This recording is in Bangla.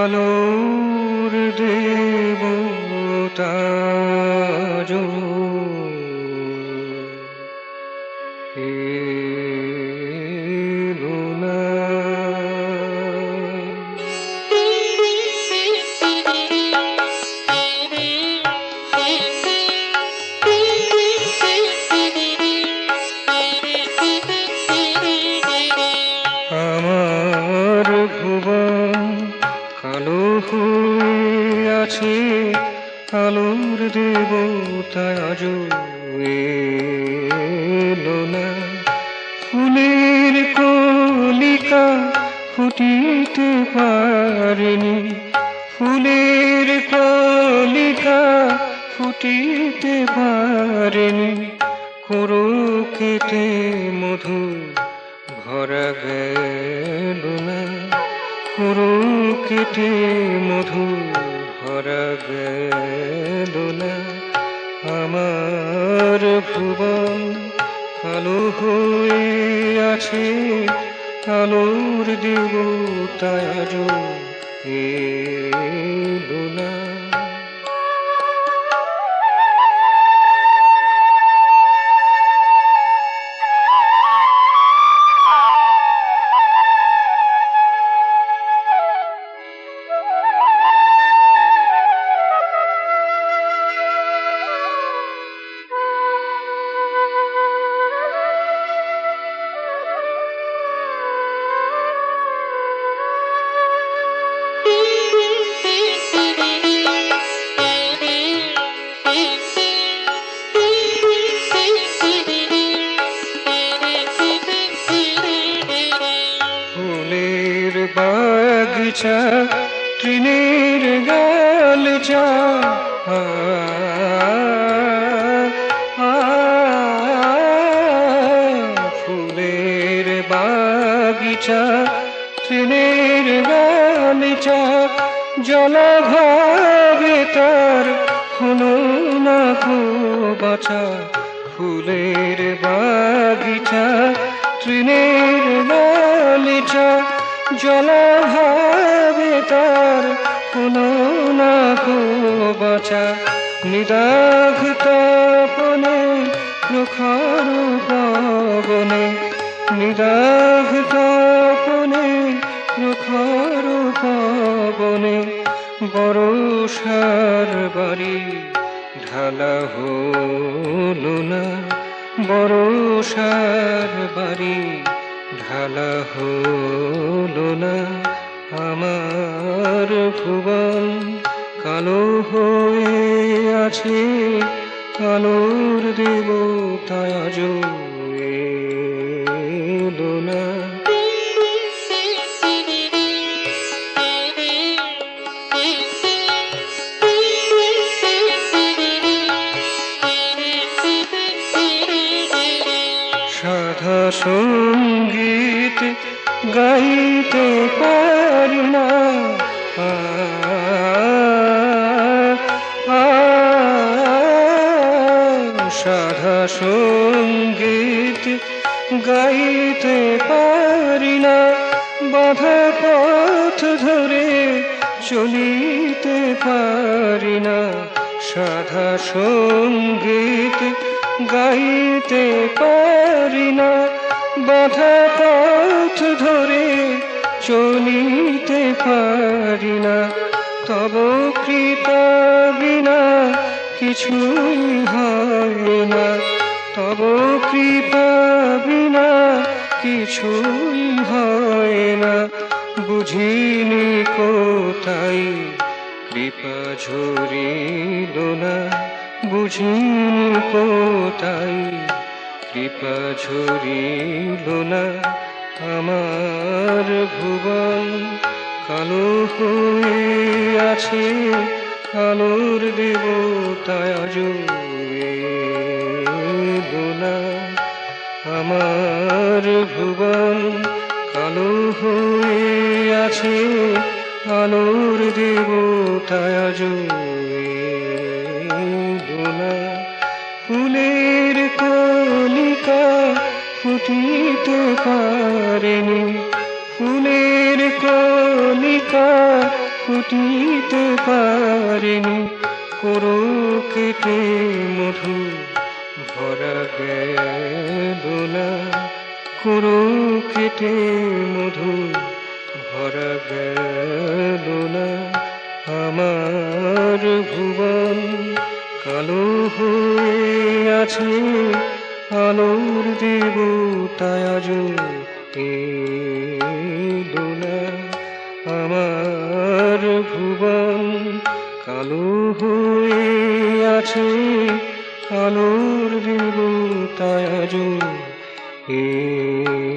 আলোর দেবতা যো এলো না। আমার ভুবন কালো হয়ে আছে, আলোর দেবতা আজও এলো না। ফুলের কলিকা ফুটিতে পারেনি, ফুলের কলিকা ফুটিতে পারেনি, কোরো কেটে মধু ভরা গেল না, কোরো কেটে মধু ভরা গেল না। আমার ভুবন কালো হয়ে আছে, আলোর দেবতা আজও এলো না। বাগিচা তৃণের গালচা, ফুলের বাগিচা তৃণের গালচা, জলাভাবে তার হলো না কো বাঁচা। ফুলের বাগিচা তৃণের গালচা, জলাভাবে তার কোনো না কো বাঁচা। নিদাঘ তপনে প্রখর পবনে, নিদাঘ তপনে প্রখর পবনে, বরষার বাড়ি ঢালা হলো না, বরষার বাড়ি ঢালা হলো না। আমার ভুবন কালো হয়ে আছে, আলোর দেবতা আজও এলো না। সাধা সঙ্গীত গাইতে পারি না, সাধা সঙ্গীত গাইতে পারি না, বাধা পথ ধরে চলিতে পারি না। সাধা সঙ্গীত গাইতে পারি না, বাধা পথ ধরে চলিতে পারি না। তব কৃপা বিনা কিছুই হয় না, তব কৃপা বিনা কিছুই হয় না। বুঝিনি কোথায় কৃপা ঝরিল না, বুঝিনি কোথায় কৃপা ঝরিল না। আমার ভুবন কালো হয়ে আছে, আলোর দেবতা আজও এলো না। আমার ভুবন কালো হয়ে আছে, আলোর দেবতা আজও এলো না। ফুলের কলিকা ফুটিতে পারে পারেনি, ফুলের কণিকা ফুটিতে পারেনি, করো কেটে মধু ভরা গেল না, করো কেটে মধু ভরা গেল না। আমার ভুবন কালো হয়ে আছে, আলোর দেবতায় আজো এলো না। আমার ভুবন কালো হয়ে আছে, আলোর দেবতায় আজো এলো